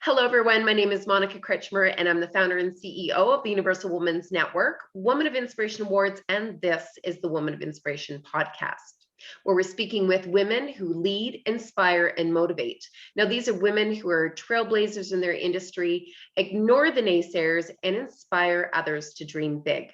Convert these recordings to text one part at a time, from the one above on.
Hello, everyone. My name is Monica Kretschmer, and I'm the founder and CEO of the Universal Women's Network, Woman of Inspiration Awards, and this is the Woman of Inspiration podcast, where we're speaking with women who lead, inspire, and motivate. Now, these are women who are trailblazers in their industry, ignore the naysayers, and inspire others to dream big.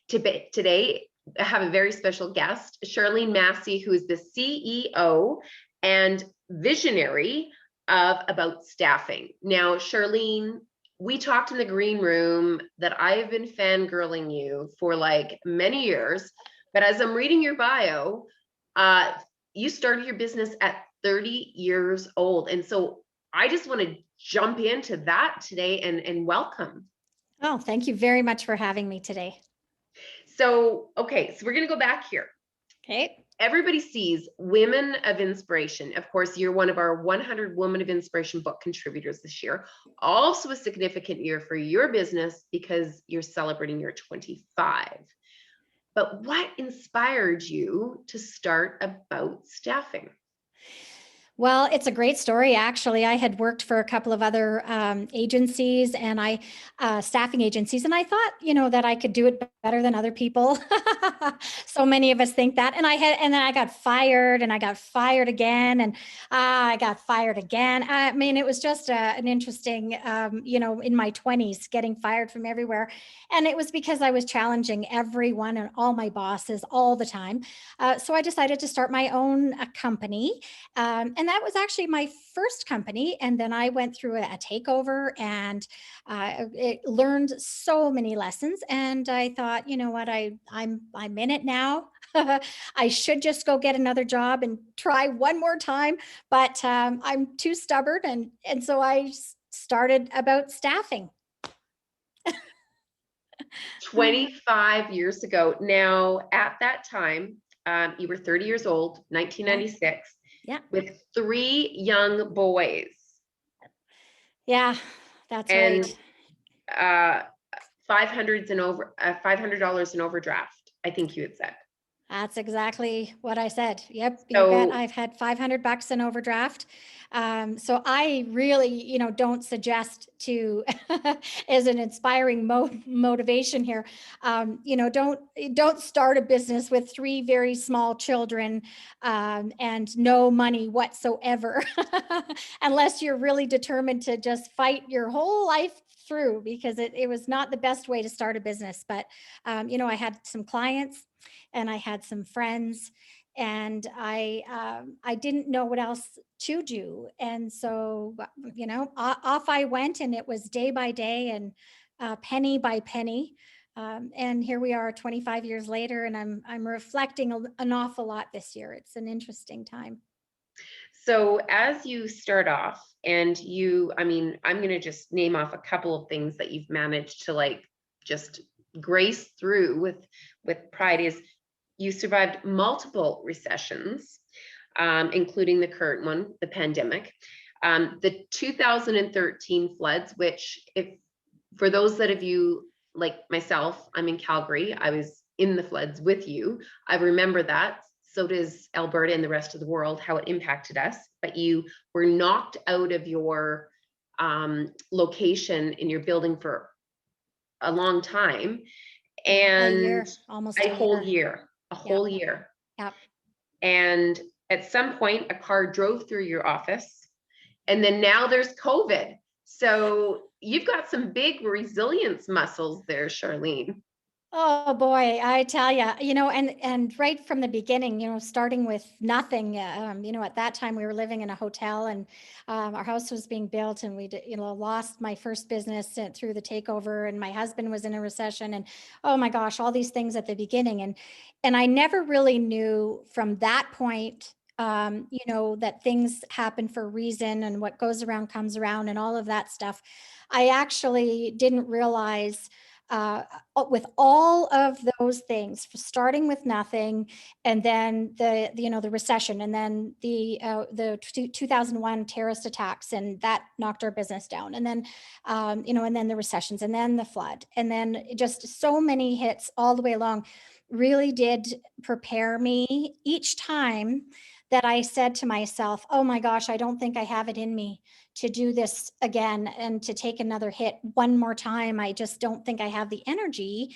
Today, I have a very special guest, Sharlene Massie, who is the CEO and visionary of About Staffing. Now, Sharlene, we talked in the green room that I've been fangirling you for like many years, but as I'm reading your bio, you started your business at 30 years old. And so I just want to jump into that today and welcome. Oh, thank you very much for having me today. So we're going to go back here. Okay. Everybody sees Women of Inspiration. Of course, you're one of our 100 Women of Inspiration book contributors this year. Also a significant year for your business because you're celebrating your 25. But what inspired you to start About Staffing? Well, it's a great story. Actually, I had worked for a couple of other agencies and staffing agencies, and I thought, that I could do it better than other people. So many of us think that. And then I got fired, and I got fired again, and I got fired again. I mean, it was just an interesting, in my 20s, getting fired from everywhere, and it was because I was challenging everyone and all my bosses all the time. So I decided to start my own company. And that was actually my first company. And then I went through a takeover and it learned so many lessons. And I thought, you know what, I'm in it now. I should just go get another job and try one more time. But I'm too stubborn. And so I started About Staffing. 25 years ago. Now, at that time, you were 30 years old, 1996. Yeah. With 3 young boys. Yeah, that's and, right. $500 in overdraft, I think you had said. That's exactly what I said. Yep, you bet. So I've had $500 in overdraft. So I really, don't suggest to, as an inspiring motivation here, don't start a business with 3 very small children and no money whatsoever, unless you're really determined to just fight your whole life through, because it was not the best way to start a business. But, I had some clients and I had some friends, and I didn't know what else to do. And so, off I went, and it was day by day and penny by penny. And here we are 25 years later, and I'm reflecting an awful lot this year. It's an interesting time. So as you start off and I'm going to just name off a couple of things that you've managed to like just grace through with pride is you survived multiple recessions, including the current one, the pandemic, the 2013 floods, which for those of you like myself, I'm in Calgary. I was in the floods with you. I remember that. So does Alberta and the rest of the world, how it impacted us. But you were knocked out of your location in your building for a long time. And a year, almost a whole year. year. Yep. And at some point, a car drove through your office. And then now there's COVID. So you've got some big resilience muscles there, Sharlene. Oh boy, I tell you, and right from the beginning, starting with nothing, at that time we were living in a hotel, and our house was being built, and we, lost my first business through the takeover, and my husband was in a recession, and oh my gosh, all these things at the beginning, and I never really knew from that point, that things happen for a reason, and what goes around comes around, and all of that stuff. I actually didn't realize with all of those things, starting with nothing, and then the recession, and then the 2001 terrorist attacks, and that knocked our business down, and then and then the recessions, and then the flood, and then just so many hits all the way along, really did prepare me each time that I said to myself, oh my gosh, I don't think I have it in me to do this again and to take another hit one more time. I just don't think I have the energy.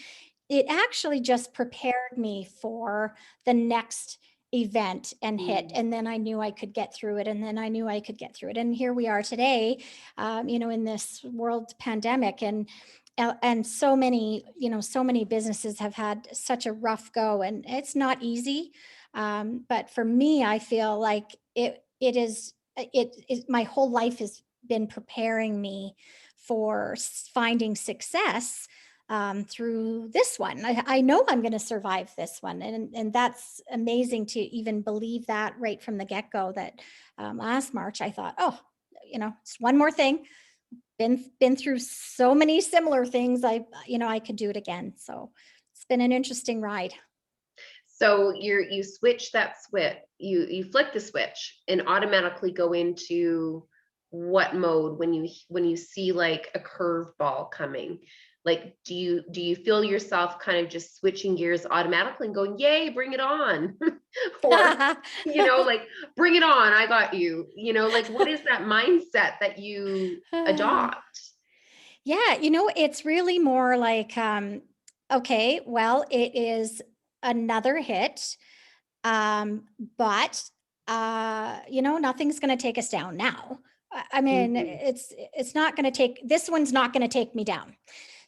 It actually just prepared me for the next event and hit. Mm. And then I knew I could get through it. And then I knew I could get through it. And here we are today, in this world pandemic. And so many, so many businesses have had such a rough go, and it's not easy. But for me, I feel like my whole life has been preparing me for finding success through this one. I know I'm going to survive this one. And that's amazing to even believe that right from the get-go, that last March, I thought, oh, it's one more thing. Been through so many similar things. I could do it again. So it's been an interesting ride. So you switch that switch, you flick the switch and automatically go into what mode when you see like a curveball coming? Like, do you feel yourself kind of just switching gears automatically and going, yay, bring it on? Or, like, bring it on, I got you. Like, what is that mindset that you adopt? Yeah, it's really more like, okay, well, it is another hit, but nothing's going to take us down now. I mean, Mhm. it's not going to take, this one's not going to take me down.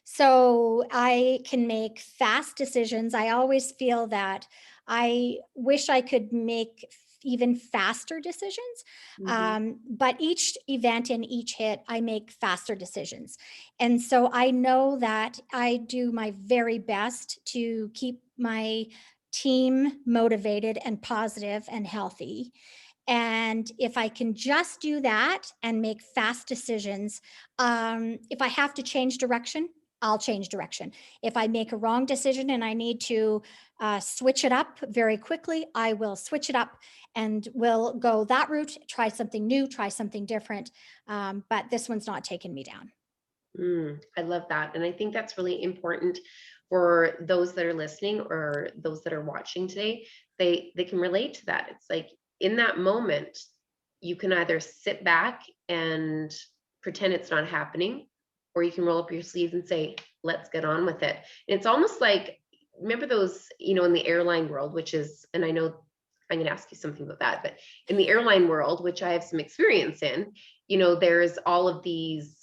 So I can make fast decisions. I always feel that I wish I could make even faster decisions. Mhm. But each event and each hit, I make faster decisions. And so I know that I do my very best to keep my team motivated and positive and healthy. And if I can just do that and make fast decisions, if I have to change direction, I'll change direction. If I make a wrong decision and I need to switch it up very quickly, I will switch it up and will go that route, try something new, try something different. But this one's not taking me down. I love that. And I think that's really important for those that are listening or those that are watching today. They can relate to that. It's like in that moment, you can either sit back and pretend it's not happening, or you can roll up your sleeves and say, let's get on with it. And it's almost like, remember those, in the airline world, which is, and I know I'm going to ask you something about that, but in the airline world, which I have some experience in, there's all of these,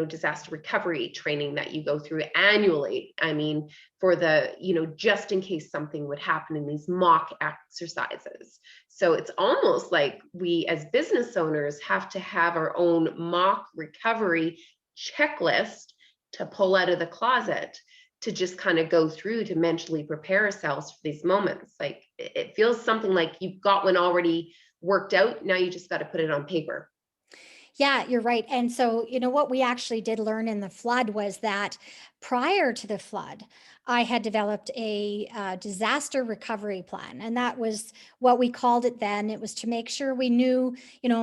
disaster recovery training that you go through annually. I mean, for the, just in case something would happen, in these mock exercises. So it's almost like we as business owners have to have our own mock recovery checklist to pull out of the closet, to just kind of go through to mentally prepare ourselves for these moments. Like, it feels something like you've got one already worked out. Now you just got to put it on paper. Yeah, you're right. And so, what we actually did learn in the flood was that prior to the flood, I had developed a disaster recovery plan. And that was what we called it then. It was to make sure we knew,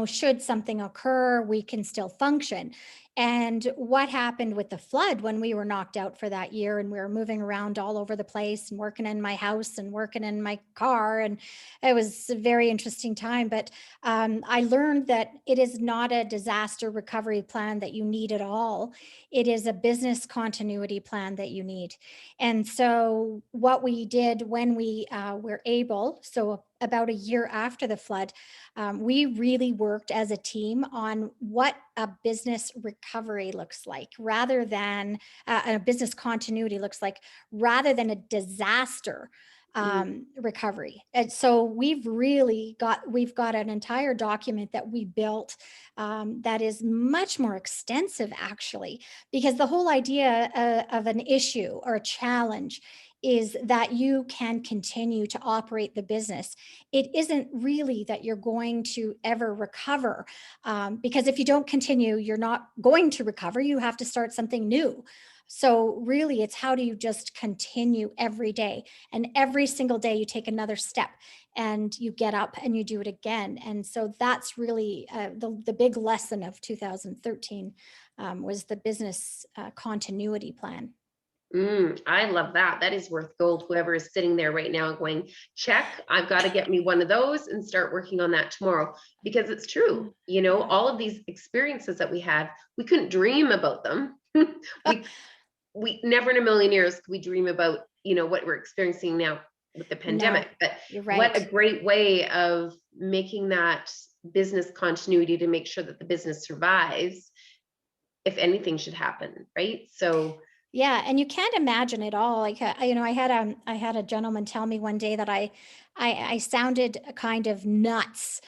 should something occur, we can still function. And what happened with the flood when we were knocked out for that year and we were moving around all over the place and working in my house and working in my car. And it was a very interesting time. But I learned that it is not a disaster recovery plan that you need at all. It is a business continuity plan that you need. And so, what we did when we were able, so about a year after the flood, we really worked as a team on what a business recovery looks like, rather than a business continuity looks like, rather than a disaster recovery. And so we've got an entire document that we built that is much more extensive, actually, because the whole idea of an issue or a challenge is that you can continue to operate the business. It isn't really that you're going to ever recover, because if you don't continue, you're not going to recover. You have to start something new. So really, it's how do you just continue every day? And every single day you take another step and you get up and you do it again. And so that's really the big lesson of 2013, was the business continuity plan. I love that. That is worth gold. Whoever is sitting there right now going, check, I've got to get me one of those and start working on that tomorrow. Because it's true, Yeah. all of these experiences that we had, we couldn't dream about them. we we never in a million years could we dream about, what we're experiencing now with the No, pandemic. But you're what a right. great way of making that business continuity to make sure that the business survives if anything should happen, right? So, Yeah, and you can't imagine it all. Like, I had a gentleman tell me one day that I sounded kind of nuts,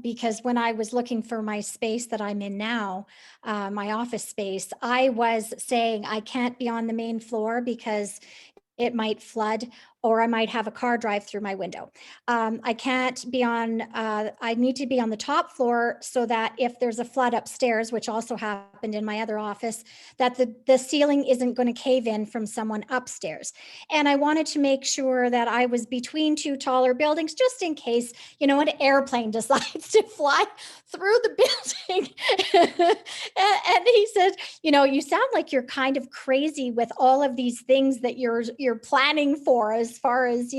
because when I was looking for my space that I'm in now, my office space, I was saying I can't be on the main floor because it might flood, or I might have a car drive through my window. I can't be I need to be on the top floor so that if there's a flood upstairs, which also happened in my other office, that the ceiling isn't going to cave in from someone upstairs. And I wanted to make sure that I was between two taller buildings, just in case, an airplane decides to fly through the building. And he said, you sound like you're kind of crazy with all of these things that you're planning for, as far as,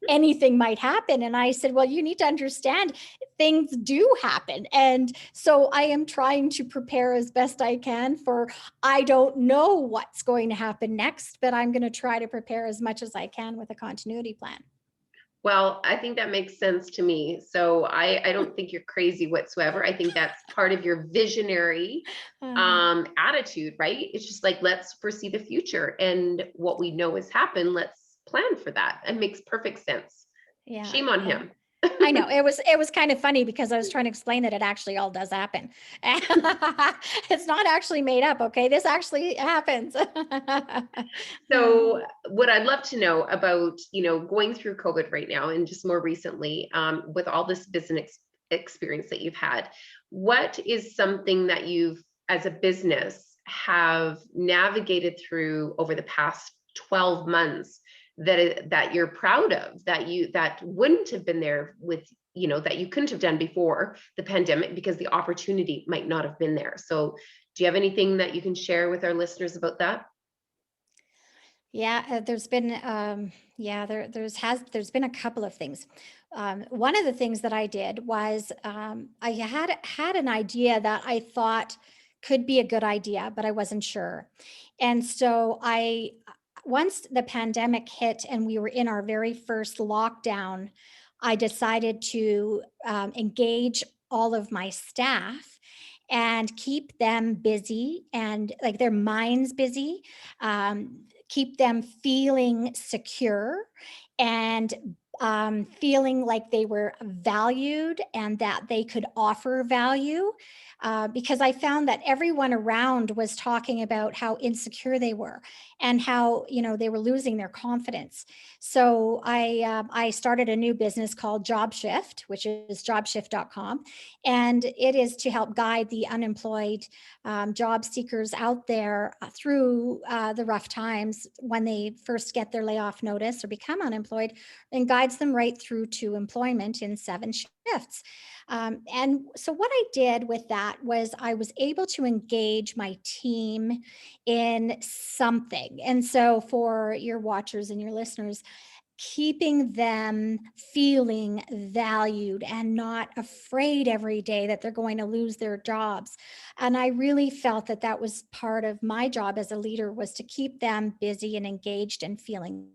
anything might happen. And I said, well, you need to understand things do happen. And so I am trying to prepare as best I can for, I don't know what's going to happen next, but I'm going to try to prepare as much as I can with a continuity plan. well, I think that makes sense to me. So I don't think you're crazy whatsoever. I think that's part of your visionary Uh, attitude, right? It's just like, let's foresee the future and what we know has happened. Let's plan for that. It makes perfect sense. yeah. Shame on Yeah. him. I know it was kind of funny because I was trying to explain that it actually all does happen. It's not actually made up. Okay. This actually happens. So what I'd love to know about, going through COVID right now and just more recently, with all this business experience that you've had, what is something that you've, as a business, have navigated through over the past 12 months that you're proud of, that wouldn't have been there with, that you couldn't have done before the pandemic because the opportunity might not have been there. So do you have anything that you can share with our listeners about that? Yeah, there's been there's been a couple of things. One of the things that I did was, I had an idea that I thought could be a good idea, but I wasn't sure. And so once the pandemic hit and we were in our very first lockdown, I decided to, engage all of my staff and keep them busy, and like their minds busy, keep them feeling secure, and, feeling like they were valued and that they could offer value. Because I found that everyone around was talking about how insecure they were, and how, they were losing their confidence. So I started a new business called Job Shift, which is jobshift.com, and it is to help guide the unemployed, job seekers out there, through, the rough times when they first get their layoff notice or become unemployed, and guides them right through to employment in 7 shifts. And so, what I did with that was I was able to engage my team in something. And so, for your watchers and your listeners, keeping them feeling valued and not afraid every day that they're going to lose their jobs. And I really felt that that was part of my job as a leader, was to keep them busy and engaged and feeling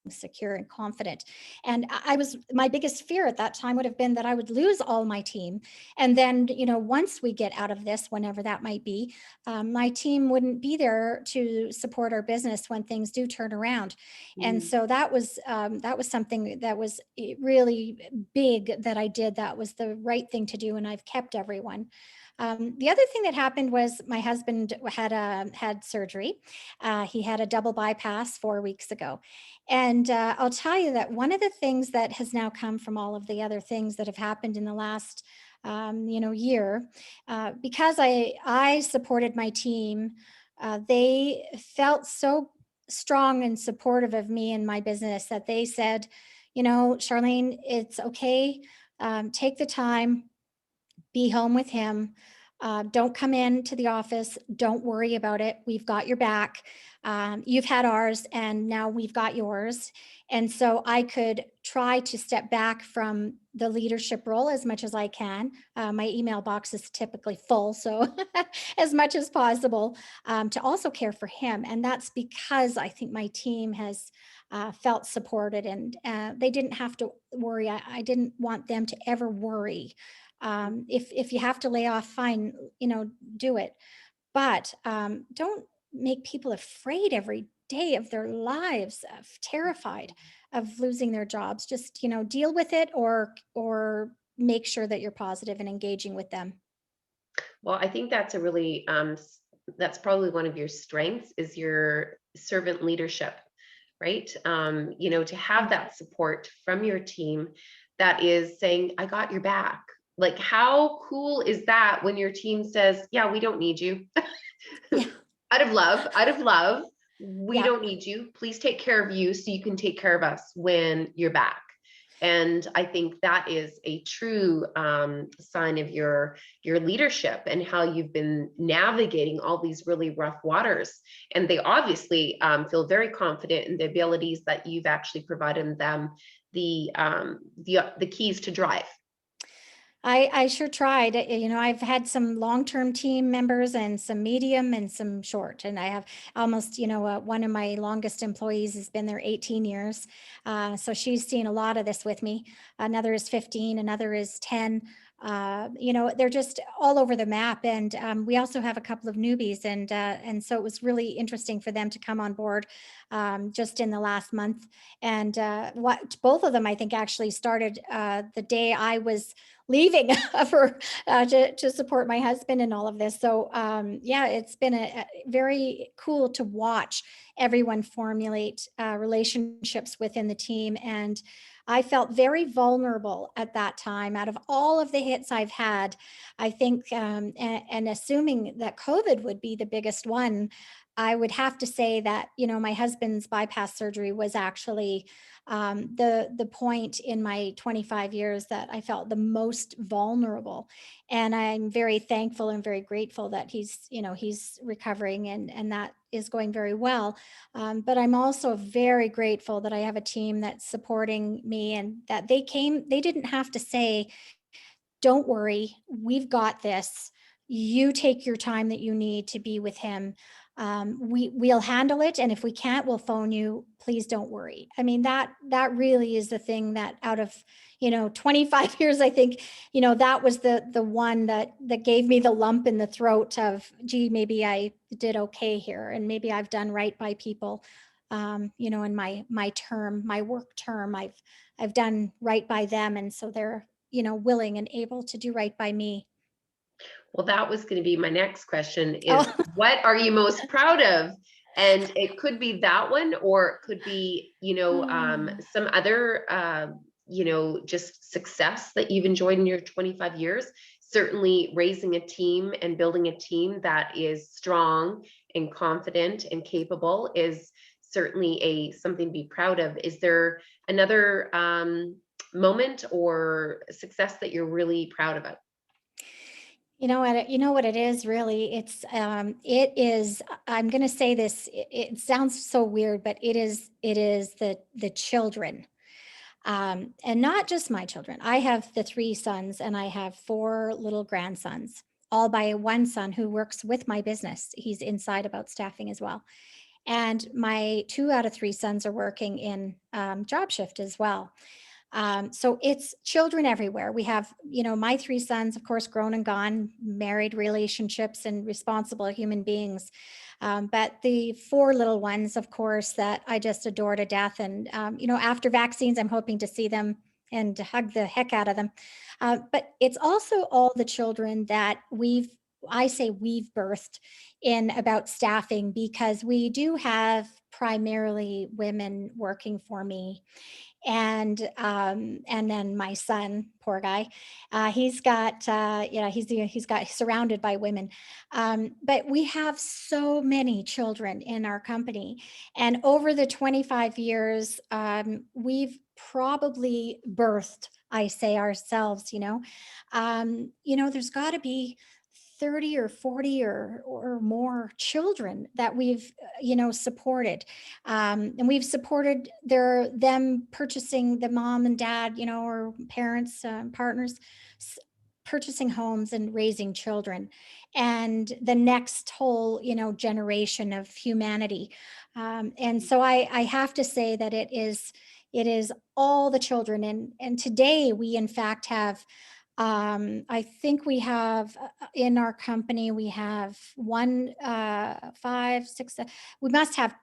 secure and confident. And I was, my biggest fear at that time would have been that I would lose all my team. And then, once we get out of this, whenever that might be, my team wouldn't be there to support our business when things do turn around. And Mm. so that was something that was, really big that I did. That was the right thing to do, and I've kept everyone. The other thing that happened was my husband had surgery. He had a double bypass 4 weeks ago, and I'll tell you that one of the things that has now come from all of the other things that have happened in the last, year, because I supported my team. They felt so strong and supportive of me and my business that they said, Charlene, it's okay. Take the time, be home with him. Don't come into the office. Don't worry about it. We've got your back. You've had ours, and now we've got yours. And so I could try to step back from the leadership role as much as I can. My email box is typically full, so as much as possible, to also care for him. And that's because I think my team has felt supported, and they didn't have to worry. I didn't want them to ever worry. If you have to lay off, fine, do it. But don't make people afraid every day of their lives, terrified of losing their jobs. Just, deal with it, or make sure that you're positive and engaging with them. Well, I think that's a really that's probably one of your strengths is your servant leadership, right? To have that support from your team that is saying, I got your back. Like, how cool is that when your team says, yeah, we don't need you. Yeah. Out of love, we Yeah. don't need you. Please take care of you so you can take care of us when you're back. And I think that is a true sign of your leadership and how you've been navigating all these really rough waters. And they obviously feel very confident in the abilities that you've actually provided them the keys to drive. I sure tried. I've had some long-term team members and some medium and some short. And I have almost, one of my longest employees has been there 18 years. So she's seen a lot of this with me. Another is 15, another is 10. They're just all over the map. And we also have a couple of newbies. And so it was really interesting for them to come on board just in the last month. And what both of them, I think, actually started the day I was leaving for to support my husband and all of this. So yeah, it's been a very cool to watch everyone formulate relationships within the team. And I felt very vulnerable at that time. Out of all of the hits I've had, I think, and assuming that COVID would be the biggest one, I would have to say that, my husband's bypass surgery was actually the point in my 25 years that I felt the most vulnerable. And I'm very thankful and very grateful that he's recovering, and that is going very well. But I'm also very grateful that I have a team that's supporting me, and that they didn't have to say, don't worry, we've got this. You take your time that you need to be with him. We'll handle it, and if we can't, we'll phone you. Please don't worry. I mean, that really is the thing that out of 25 years, I think, that was the one that gave me the lump in the throat of, gee, maybe I did okay here, and maybe I've done right by people. In my work term, I've done right by them, and so they're willing and able to do right by me. Well, that was going to be my next question is Oh, what are you most proud of? And it could be that one, or it could be, some other, just success that you've enjoyed in your 25 years. Certainly raising a team and building a team that is strong and confident and capable is certainly something to be proud of. Is there another moment or success that you're really proud of? you know what it is really. It is. I'm going to say this. It sounds so weird, but it is the children, and not just my children. I have the three sons, and I have four little grandsons, all by one son who works with my business. He's inside about staffing as well. And my two out of three sons are working in job shift as well. So it's children everywhere. We have, my three sons, of course, grown and gone, married relationships and responsible human beings. But the four little ones, of course, that I just adore to death. And, after vaccines, I'm hoping to see them and to hug the heck out of them. But it's also all the children that I say we've birthed in about staffing, because we do have primarily women working for me. And then my son, poor guy, he's got he's got surrounded by women. But we have so many children in our company, and over the 25 years, we've probably birthed, I say, ourselves. There's got to be 30 or 40 or more children that we've, supported. And we've supported them purchasing, the mom and dad, or parents, partners, purchasing homes and raising children, and the next whole, generation of humanity. And so I have to say that it is all the children. And today we in fact have, I think we have, in our company, we have one, five, six, we must have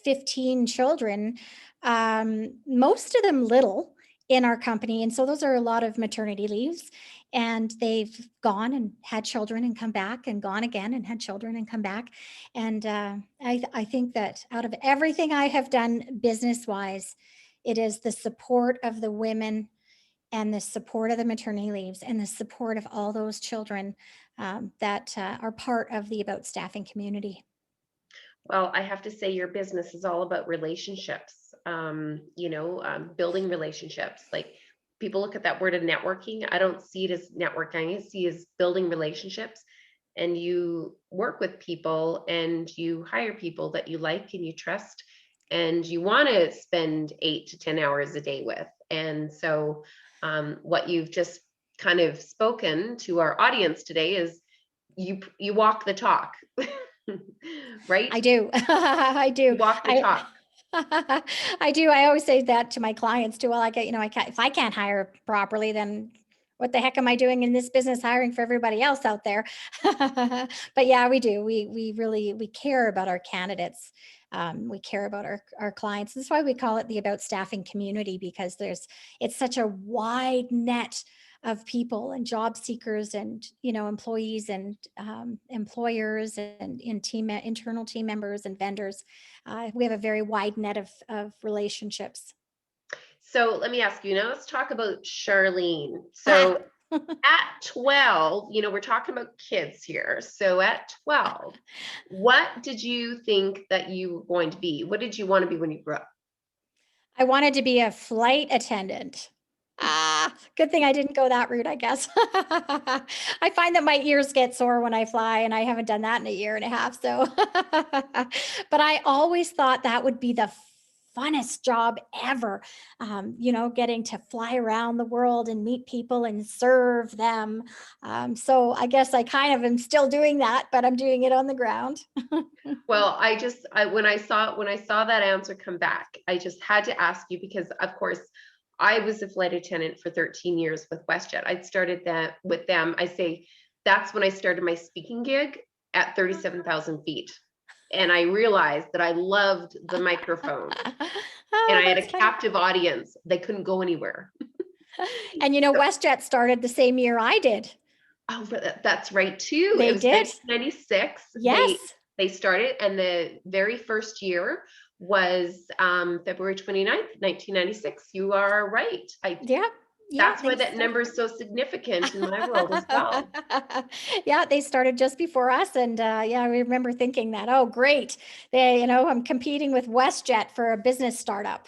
15 children, most of them little, in our company. And so those are a lot of maternity leaves. And they've gone and had children and come back, and gone again and had children and come back. And I think that out of everything I have done business wise, it is the support of the women, and the support of the maternity leaves, and the support of all those children, that are part of the About Staffing community. Well, I have to say your business is all about relationships, building relationships. Like, people look at that word of networking. I don't see it as networking. I see it as building relationships. And you work with people and you hire people that you like and you trust and you want to spend 8 to 10 hours a day with. And so what you've just kind of spoken to our audience today is you walk the talk. Right? I do. I do. You walk the talk. I do. I always say that to my clients too. Well, I get, I can't, if I can't hire properly, then what the heck am I doing in this business hiring for everybody else out there? But yeah, we do. We really, we care about our candidates. We care about our clients. That's why we call it the About Staffing community, because it's such a wide net of people and job seekers and, employees and employers and internal team members and vendors. We have a very wide net of relationships. So let me ask you now, let's talk about Sharlene. Ah. So at 12, we're talking about kids here. So at 12, what did you think that you were going to be? What did you want to be when you grew up? I wanted to be a flight attendant. Good thing I didn't go that route, I guess. I find that my ears get sore when I fly, and I haven't done that in a year and a half. So, but I always thought that would be the funnest job ever. Getting to fly around the world and meet people and serve them. So I guess I kind of am still doing that, but I'm doing it on the ground. Well, when I saw that answer come back, I just had to ask you because, of course, I was a flight attendant for 13 years with WestJet. I started that with them. I say that's when I started my speaking gig at 37,000 feet. And I realized that I loved the microphone. And I had a captive audience. They couldn't go anywhere. And WestJet started the same year I did. Oh, but that's right too. They it was did. 1996. Yes. They started, and the very first year was February 29th, 1996. You are right. Yeah. That's why that number is so significant in my world as well. Yeah, they started just before us. And I remember thinking that, oh, great. I'm competing with WestJet for a business startup.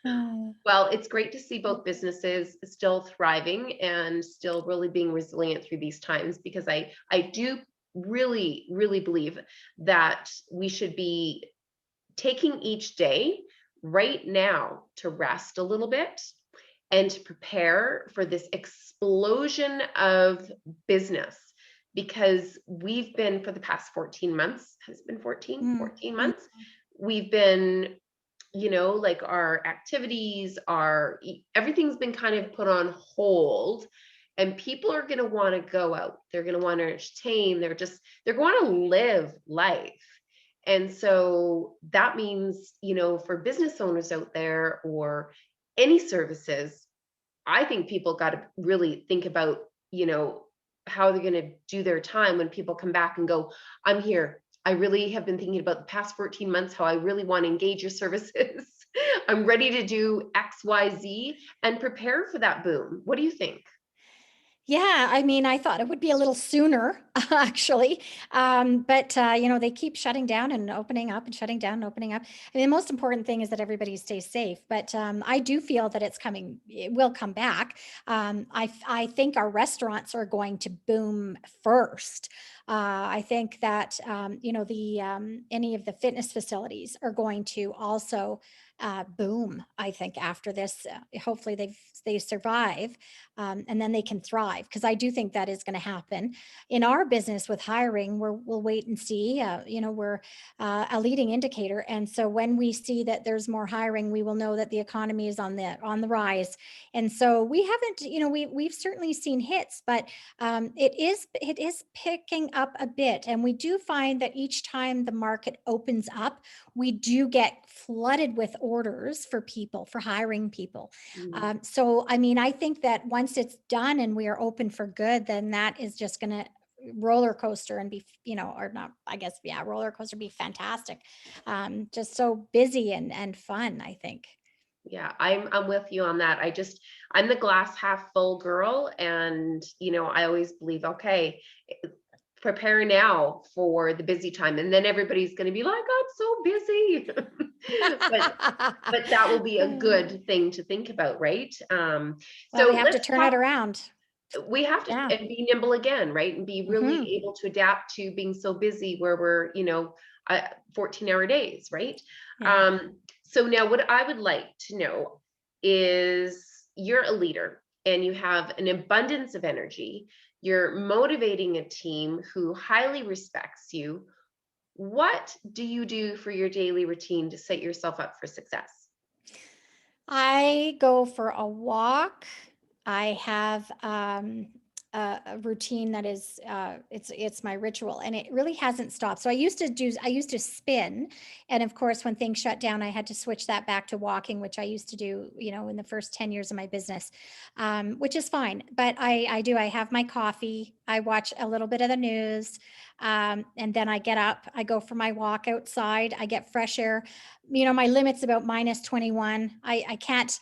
Well, it's great to see both businesses still thriving and still really being resilient through these times, because I do really, really believe that we should be taking each day right now to rest a little bit and to prepare for this explosion of business, because we've been, for the past 14 months, has it been 14 months, we've been, like our activities, everything's been kind of put on hold, and people are going to want to go out. They're going to want to entertain. They're going to live life. And so that means, for business owners out there or any services, I think people got to really think about, how they're going to do their time when people come back and go, I'm here. I really have been thinking about the past 14 months, how I really want to engage your services. I'm ready to do X, Y, Z and prepare for that boom. What do you think? Yeah, I mean, I thought it would be a little sooner, actually. But they keep shutting down and opening up and shutting down and opening up. I mean, the most important thing is that everybody stays safe. But I do feel that it will come back. I think our restaurants are going to boom first. I think that, the any of the fitness facilities are going to also boom. I think after this, hopefully they survive, and then they can thrive, because I do think that is going to happen in our business with hiring. We'll wait and see. We're a leading indicator, and so when we see that there's more hiring, we will know that the economy is on the rise. And so we haven't, we've certainly seen hits, but it is picking up a bit, and we do find that each time the market opens up, we do get flooded with orders for hiring people. Mm. So, I mean, I think that once it's done and we are open for good, then that is just going to roller coaster and be, or not, I guess, yeah, roller coaster be fantastic. Just so busy and fun, I think. Yeah, I'm with you on that. I'm the glass half full girl, and I always believe, okay, prepare now for the busy time, and then everybody's going to be like, I'm so busy. But that will be a good thing to think about, right? Well, we So have to let's turn it talk. around. We have to Yeah. and be nimble again, right? And be really Hmm. able to adapt to being so busy where we're, 14-hour days, right? Yeah. So now what I would like to know is, you're a leader and you have an abundance of energy. You're motivating a team who highly respects you. What do you do for your daily routine to set yourself up for success? I go for a walk. I have a routine that is it's my ritual, and it really hasn't stopped. So I used to spin, and of course when things shut down, I had to switch that back to walking, which I used to do, in the first 10 years of my business, which is fine. But I have my coffee, I watch a little bit of the news, and then I get up, I go for my walk outside, I get fresh air. My limit's about minus 21. I can't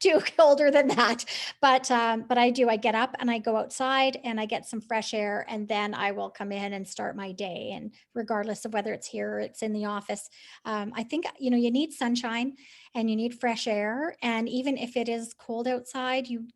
do colder than that, but I get up and I go outside and I get some fresh air, and then I will come in and start my day. And regardless of whether it's here or it's in the office, I think, you need sunshine and you need fresh air. And even if it is cold outside, you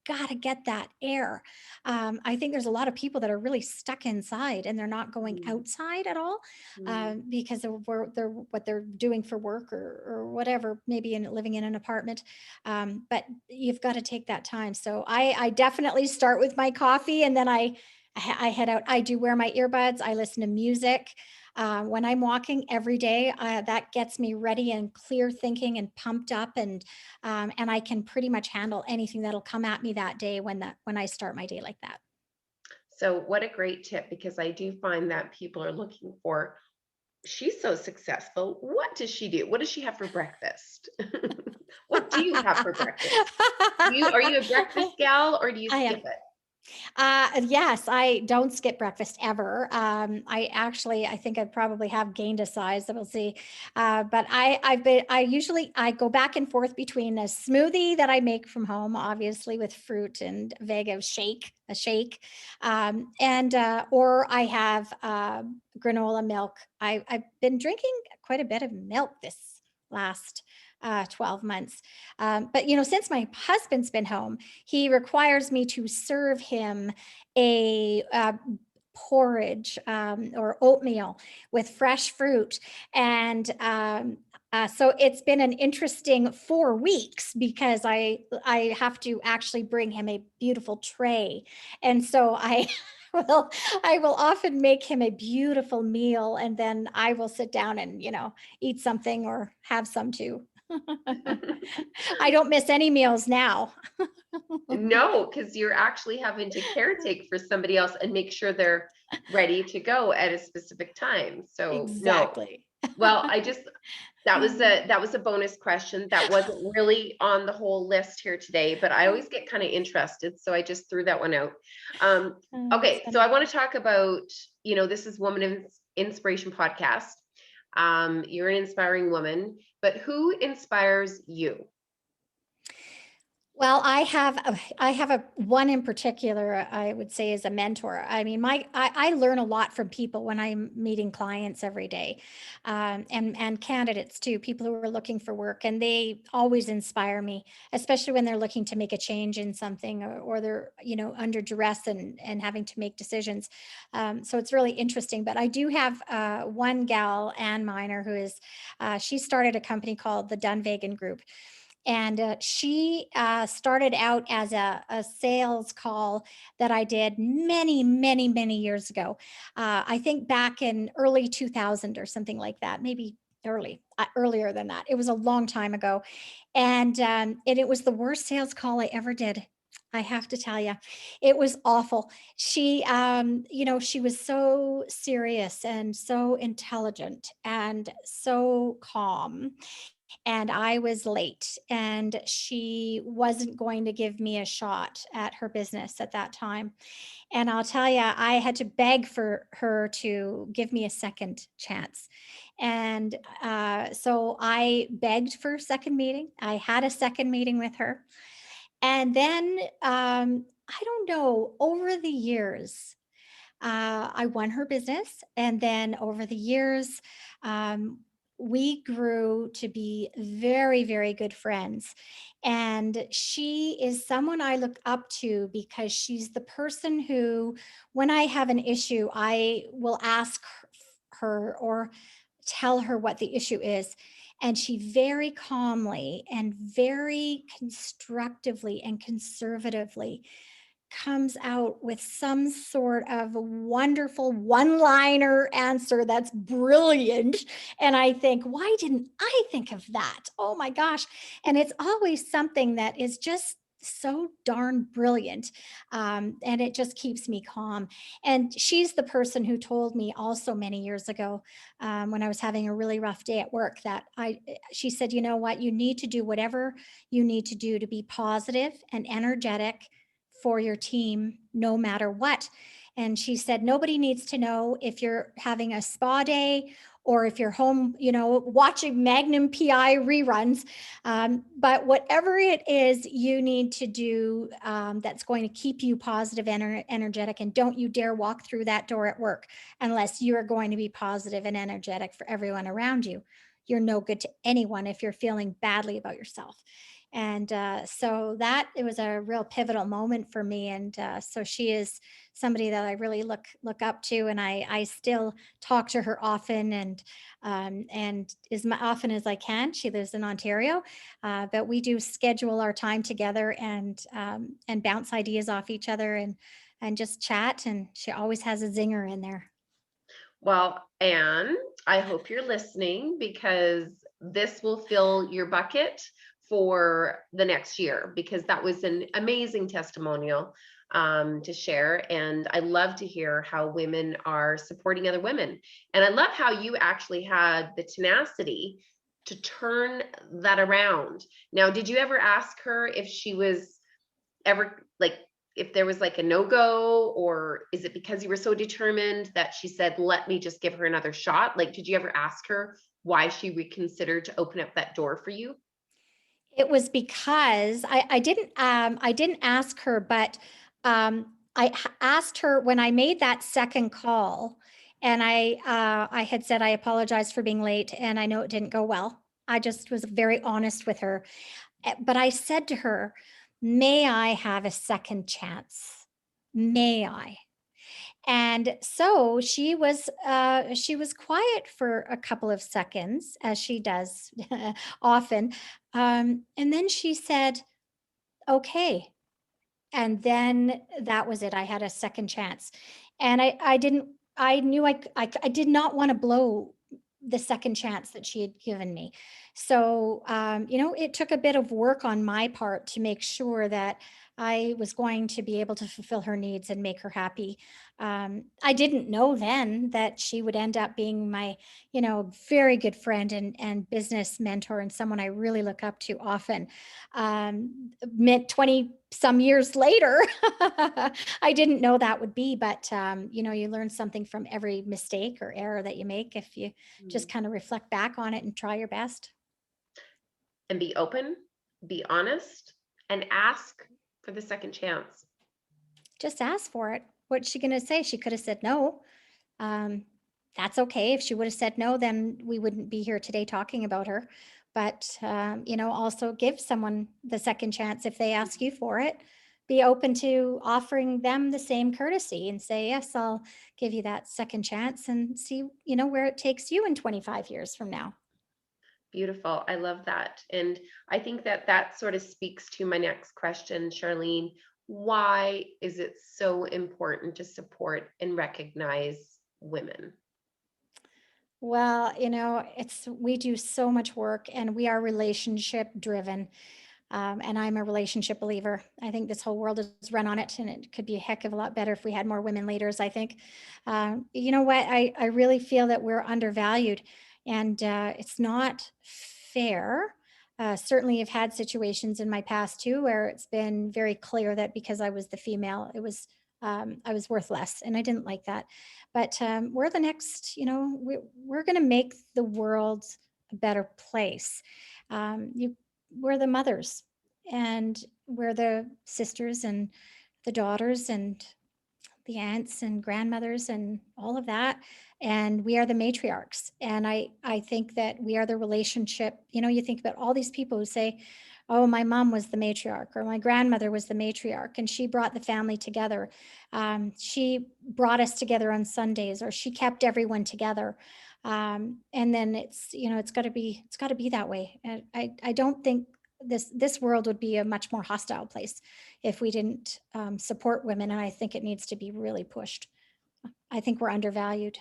got to get that air. I think there's a lot of people that are really stuck inside and they're not going Mm, outside at all, mm. because of what they're doing for work, or whatever, maybe living in an apartment. But you've got to take that time. So I definitely start with my coffee, and then I head out. I do wear my earbuds. I listen to music. When I'm walking every day, that gets me ready and clear thinking and pumped up, and I can pretty much handle anything that'll come at me that day when I start my day like that. So what a great tip, because I do find that people are looking for, she's so successful. What does she do? What does she have for breakfast? What do you have for breakfast? Are you a breakfast gal, or do you I skip am. it? Yes, I don't skip breakfast ever. I think I probably have gained a size, so we'll see. But I go back and forth between a smoothie that I make from home, obviously with fruit and a shake, or I have granola milk. I've been drinking quite a bit of milk this last 12 months. But since my husband's been home, he requires me to serve him a porridge, or oatmeal with fresh fruit. And so it's been an interesting 4 weeks, because I have to actually bring him a beautiful tray. And so will I will often make him a beautiful meal, and then I will sit down and eat something or have some too. I don't miss any meals now. No, because you're actually having to caretake for somebody else and make sure they're ready to go at a specific time. So no. Exactly. Well, that was a bonus question. That wasn't really on the whole list here today, but I always get kind of interested, so I just threw that one out. Um, That's okay, so I funny. want to talk about, this is Woman of Inspiration podcast. You're an inspiring woman, but who inspires you? Well, I have a one in particular, I would say is a mentor. I mean, I learn a lot from people when I'm meeting clients every day, and candidates too, people who are looking for work, and they always inspire me, especially when they're looking to make a change in something, or they're, under duress and having to make decisions. So it's really interesting. But I do have one gal, Ann Miner, who is, she started a company called the Dunvegan Group, and she started out as a sales call that I did many, many, many years ago. I think back in early 2000 or something like that, maybe earlier than that. It was a long time ago. And it was the worst sales call I ever did. I have to tell you, it was awful. She was so serious and so intelligent and so calm, and I was late, and she wasn't going to give me a shot at her business at that time. And I'll tell you, I had to beg for her to give me a second chance. And so I begged for a second meeting. I had a second meeting with her. And then I don't know, over the years, I won her business. And then over the years, um, we grew to be very, very good friends. And she is someone I look up to because she's the person who, when I have an issue, I will ask her or tell her what the issue is. And she very calmly and very constructively and conservatively comes out with some sort of wonderful one-liner answer that's brilliant. And I think, why didn't I think of that? Oh my gosh. And it's always something that is just so darn brilliant. And it just keeps me calm. And she's the person who told me also many years ago, when I was having a really rough day at work, that she said, you know what, you need to do whatever you need to do to be positive and energetic for your team, no matter what. And she said, nobody needs to know if you're having a spa day or if you're home, watching Magnum PI reruns. But whatever it is you need to do, that's going to keep you positive and energetic. And don't you dare walk through that door at work unless you're going to be positive and energetic for everyone around you. You're no good to anyone if you're feeling badly about yourself. And so that it was a real pivotal moment for me. And so she is somebody that I really look up to, and I still talk to her often, and often as I can. She lives in Ontario, but we do schedule our time together, and bounce ideas off each other, and just chat. And she always has a zinger in there. Well, Anne, I hope you're listening, because this will fill your bucket for the next year, because that was an amazing testimonial to share. And I love to hear how women are supporting other women. And I love how you actually had the tenacity to turn that around. Now, did you ever ask her if she was ever like, if there was like a no-go, or is it because you were so determined that she said, let me just give her another shot? Like, did you ever ask her why she reconsidered to open up that door for you? It was because I didn't ask her, but asked her when I made that second call, and I had said I apologize for being late, and I know it didn't go well. I just was very honest with her. But I said to her, "May I have a second chance? May I?" And so she was quiet for a couple of seconds, as she does often. And then she said, "Okay." And then that was it. I had a second chance. And I didn't, I knew I did not want to blow the second chance that she had given me. So, it took a bit of work on my part to make sure that I was going to be able to fulfill her needs and make her happy. I didn't know then that she would end up being my, very good friend and business mentor, and someone I really look up to often. Meant 20 some years later, I didn't know that would be, but you learn something from every mistake or error that you make if you just Mm. kind of reflect back on it and try your best. And be open, be honest, and ask for the second chance. Just ask for it. What's she going to say? She could have said no. Um, that's okay. If she would have said no, then we wouldn't be here today talking about her. But, also give someone the second chance if they ask you for it. Be open to offering them the same courtesy and say, yes, I'll give you that second chance and see, where it takes you in 25 years from now. Beautiful. I love that. And I think that that sort of speaks to my next question, Sharlene. Why is it so important to support and recognize women? Well, we do so much work and we are relationship driven. And I'm a relationship believer. I think this whole world is run on it, and it could be a heck of a lot better if we had more women leaders. I think, you know what? I really feel that we're undervalued, and it's not fair. Certainly, I've had situations in my past too where it's been very clear that because I was the female, I was worth less, and I didn't like that. But we're the next. We're going to make the world a better place. You We're the mothers, and we're the sisters and the daughters and the aunts and grandmothers and all of that, and we are the matriarchs. And I think that we are the relationship. You think about all these people who say, oh, my mom was the matriarch, or my grandmother was the matriarch and she brought the family together. She brought us together on Sundays, or she kept everyone together. And then it's got to be that way. And I don't think this world would be a much more hostile place if we didn't support women. And I think it needs to be really pushed. I think we're undervalued.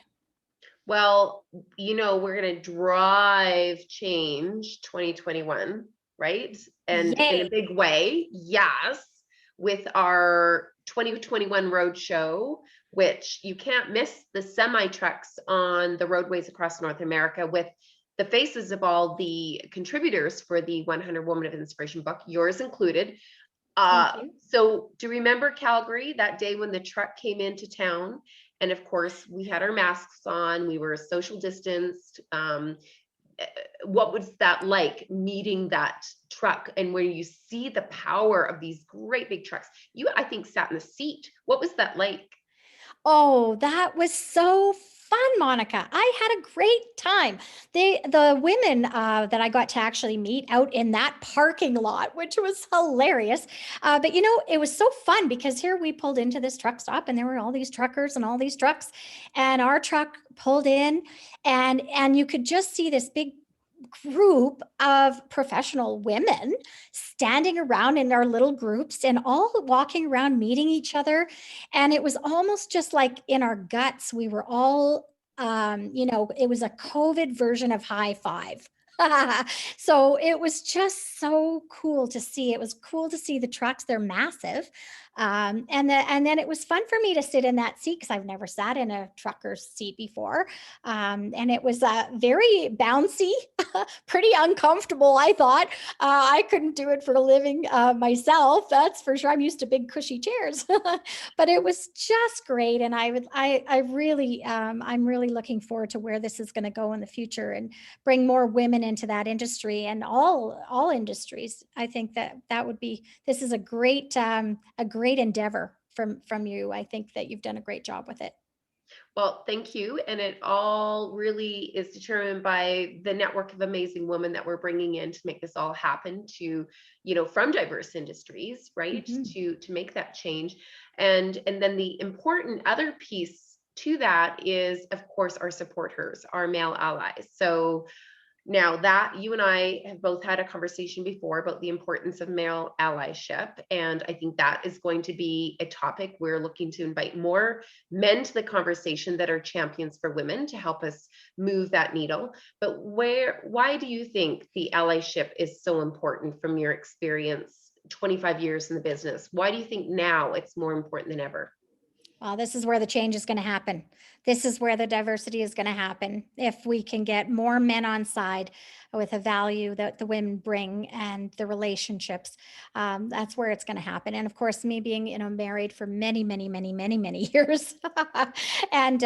Well, we're going to drive change 2021, right? And in a Yay. big way, yes, with our 2021 road show, which you can't miss the semi trucks on the roadways across North America with the faces of all the contributors for the 100 Woman of Inspiration book, yours included. Thank you. So do you remember Calgary, that day when the truck came into town? And of course, we had our masks on, we were social distanced. What was that like, meeting that truck? And when you see the power of these great big trucks, you, I think, sat in the seat. What was that like? Oh, that was so fun, Monica. I had a great time. The women that I got to actually meet out in that parking lot, which was hilarious. But it was so fun because here we pulled into this truck stop, and there were all these truckers and all these trucks, and our truck pulled in, and you could just see this big group of professional women standing around in our little groups and all walking around meeting each other. And it was almost just like in our guts, we were all, it was a COVID version of high five. So it was just so cool to see. It was cool to see the trucks. They're massive. And then it was fun for me to sit in that seat because I've never sat in a trucker's seat before. And it was very bouncy, pretty uncomfortable, I thought. I couldn't do it for a living myself, that's for sure. I'm used to big cushy chairs. But it was just great. And I'm really looking forward to where this is going to go in the future and bring more women into that industry and all industries. I think this is a great endeavor from you. I think that you've done a great job with it. Well, thank you. And it all really is determined by the network of amazing women that we're bringing in to make this all happen, to, from diverse industries, right? Mhm. To make that change. And then the important other piece to that is, of course, our supporters, our male allies. So now that you and I have both had a conversation before about the importance of male allyship, and I think that is going to be a topic we're looking to invite more men to the conversation that are champions for women to help us move that needle. But why do you think the allyship is so important from your experience, 25 years in the business? Why do you think now it's more important than ever? Well, this is where the change is going to happen. This is where the diversity is going to happen. If we can get more men on side with a value that the women bring and the relationships, that's where it's going to happen. And of course, me being, married for many, many, many, many, many years, and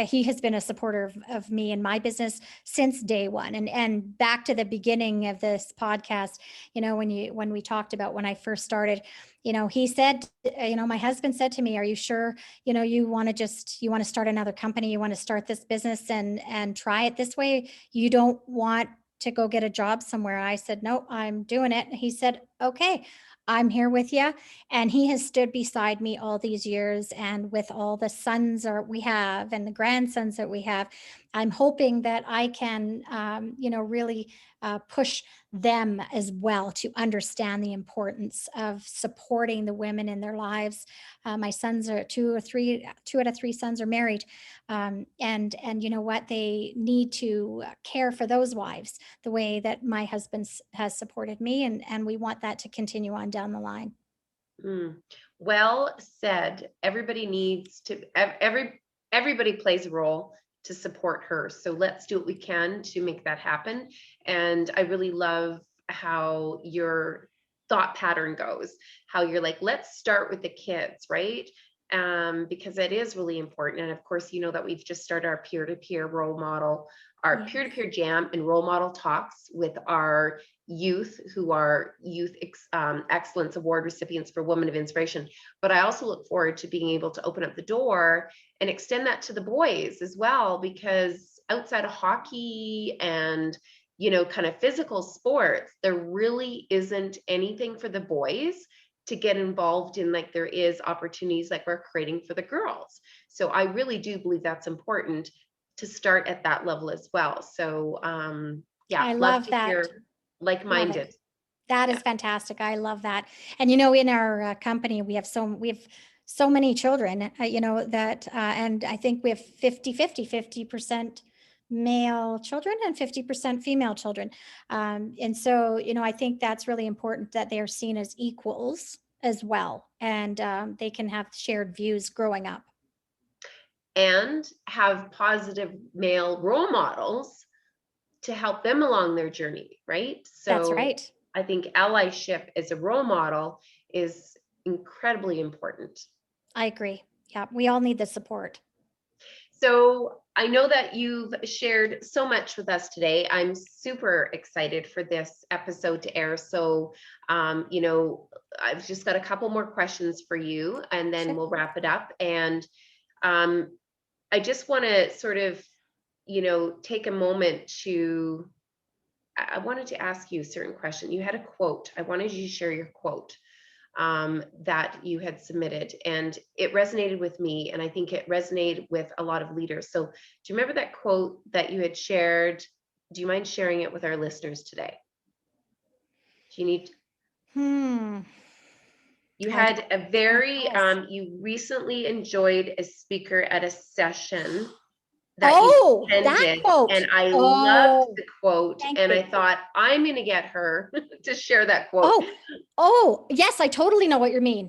he has been a supporter of me and my business since day one. And back to the beginning of this podcast, when we talked about when I first started, he said, my husband said to me, are you sure, you want to start another company, you want to start this business and try it this way? You don't want to go get a job somewhere? I said, no, I'm doing it. He said, okay, I'm here with you. And he has stood beside me all these years. And with all the sons we have and the grandsons that we have, I'm hoping that I can, really push them as well to understand the importance of supporting the women in their lives. My sons are two out of three sons are married. And you know what? They need to care for those wives the way that my husband has supported me. And we want that to continue on down the line. Mm. Well said. Everybody needs to, everybody plays a role to support her. So let's do what we can to make that happen. And I really love how your thought pattern goes, how you're like, let's start with the kids, right? Because it is really important. And of course, you know that we've just started our peer-to-peer role model, our Yes. peer-to-peer jam and role model talks with our youth who are youth excellence award recipients for Women of Inspiration. But I also look forward to being able to open up the door and extend that to the boys as well, because outside of hockey and kind of physical sports, there really isn't anything for the boys to get involved in like there is opportunities like we're creating for the girls. So I really do believe that's important to start at that level as well. So yeah, I love love to that. hear Love it. like-minded. That Yeah. is fantastic. I love that. And in our company, we have so many children, that, and I think we have 50% male children and 50% female children. And so, I think that's really important that they are seen as equals as well. And they can have shared views growing up. And have positive male role models to help them along their journey, right? That's So right. I think allyship as a role model is incredibly important. I agree. Yeah. We all need the support. So I know that you've shared so much with us today. I'm super excited for this episode to air. So, I've just got a couple more questions for you, and then Sure. we'll wrap it up. And I just want to sort of, take a moment to, I wanted to ask you a certain question. You had a quote. I wanted you to share your quote that you had submitted, and it resonated with me, and I think it resonated with a lot of leaders. So do you remember that quote that you had shared? Do you mind sharing it with our listeners today? Do you need, Hmm. you I had a don't very, know. you recently enjoyed a speaker at a session that you Oh, that attended, and quote. I loved Oh, the quote, thank and I you. thought I'm going to get her to share that quote. Oh, oh, yes, I totally know what you mean.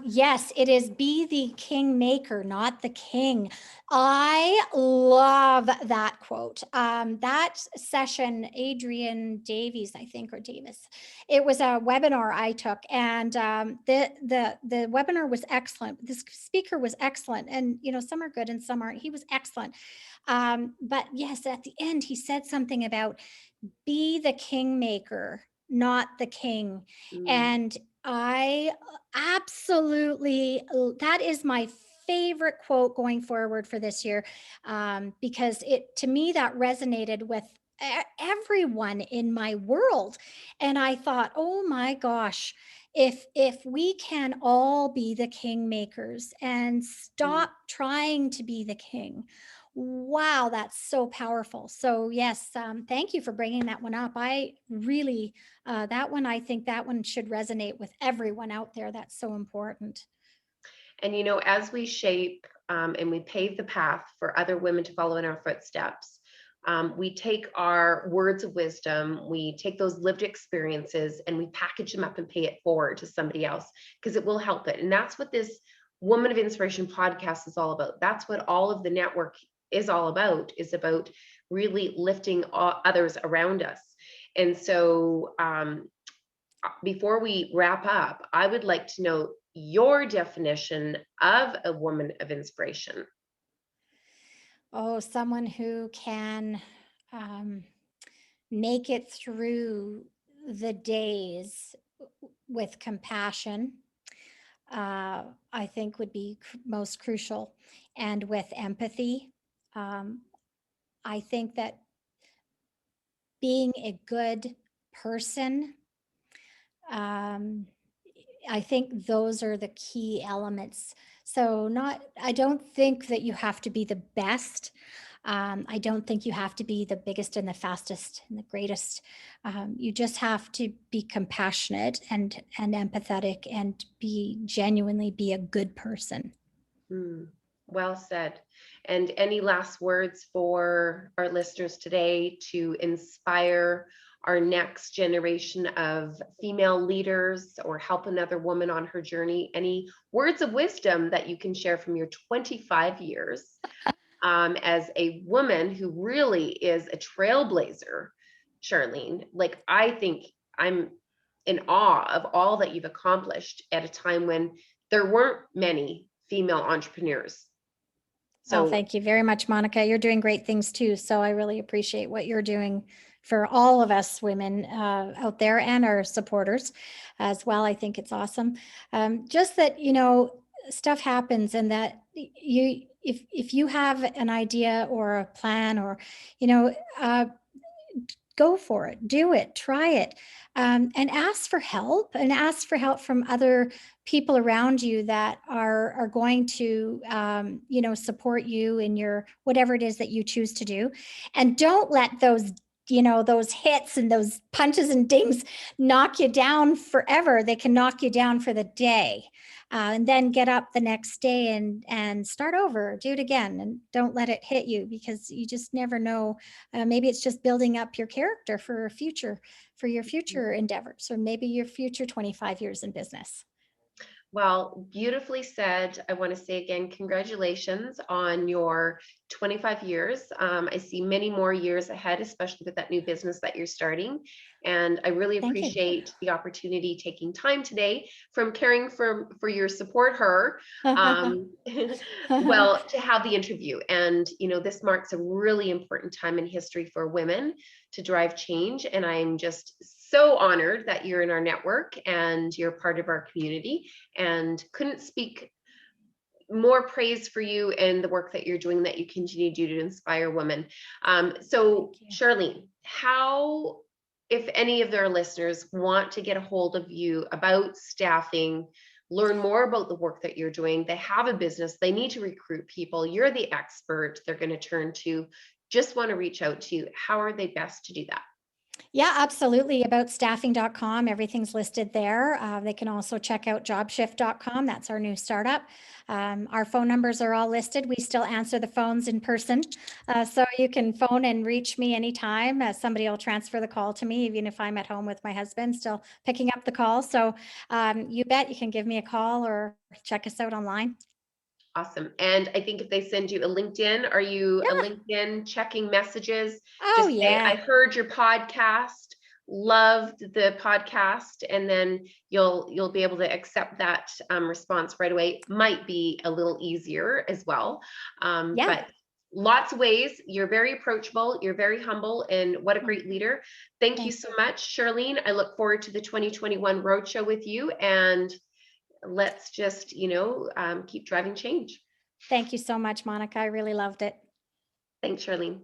Yes, it is be the king maker, not the king. I love that quote. That session, Adrian Davies, I think, or Davis, it was a webinar I took, and the webinar was excellent. This speaker was excellent, and some are good and some aren't. He was excellent. But yes, at the end, he said something about be the kingmaker, not the king. Mm, And I absolutely, that is my favorite quote going forward for this year, because to me, that resonated with everyone in my world. And I thought, oh my gosh, if we can all be the kingmakers and mm. stop trying to be the king. Wow, that's so powerful. So yes, thank you for bringing that one up. I really, that one, I think that one should resonate with everyone out there. That's so important. And as we shape and we pave the path for other women to follow in our footsteps, we take our words of wisdom, we take those lived experiences, and we package them up and pay it forward to somebody else, because it will help it. And that's what this Woman of Inspiration podcast is all about. That's what all of the network is all about, is about really lifting others around us. And so before we wrap up, I would like to know your definition of a woman of inspiration. Oh, someone who can make it through the days with compassion, I think would be most crucial, and with empathy. Um, I think that being a good person, um, I think those are the key elements. So I don't think that you have to be the best. I don't think you have to be the biggest and the fastest and the greatest. You just have to be compassionate and empathetic and genuinely be a good person. Well said. And any last words for our listeners today to inspire our next generation of female leaders or help another woman on her journey? Any words of wisdom that you can share from your 25 years as a woman who really is a trailblazer, Sharlene? Like, I think I'm in awe of all that you've accomplished at a time when there weren't many female entrepreneurs. Oh, So thank you very much, Monica. You're doing great things too. So I really appreciate what you're doing for all of us women out there and our supporters as well. I think it's awesome. Just that, stuff happens, and that if you have an idea or a plan, or, go for it, do it, try it, and ask for help, and ask for help from other people around you that are going to, support you in your whatever it is that you choose to do. And don't let those hits and those punches and dings knock you down forever. They can knock you down for the day. And then get up the next day and start over, do it again, and don't let it hit you, because you just never know. Maybe it's just building up your character for your future endeavors, or maybe your future 25 years in business. well, beautifully said. I want to say again, congratulations on your 25 years. I see many more years ahead, especially with that new business that you're starting. And I really Thank you. appreciate the opportunity, taking time today from caring for your support her, well, to have the interview. And, this marks a really important time in history for women to drive change. And I'm just so honored that you're in our network and you're part of our community, and couldn't speak more praise for you and the work that you're doing, that you continue to do to inspire women. So Thank you. Sharlene, how, if any of their listeners want to get a hold of you about staffing, learn more about the work that you're doing, they have a business, they need to recruit people, you're the expert they're going to turn to, just want to reach out to you, how are they best to do that? Yeah, absolutely. Aboutstaffing.com. Everything's listed there. They can also check out jobshift.com. That's our new startup. Our phone numbers are all listed. We still answer the phones in person. So you can phone and reach me anytime. Somebody will transfer the call to me, even if I'm at home with my husband, still picking up the call. So you bet you can give me a call or check us out online. Awesome. And I think if they send you a LinkedIn, are you a Yeah. LinkedIn checking messages? Oh, Just say, yeah. I heard your podcast, loved the podcast, and then you'll be able to accept that response right away. Might be a little easier as well. Yeah. But lots of ways. You're very approachable, you're very humble, and what a great leader. Thank you Thank so you. much, Sharlene. I look forward to the 2021 roadshow with you, and let's just, keep driving change. Thank you so much, Monica. I really loved it. Thanks, Sharlene.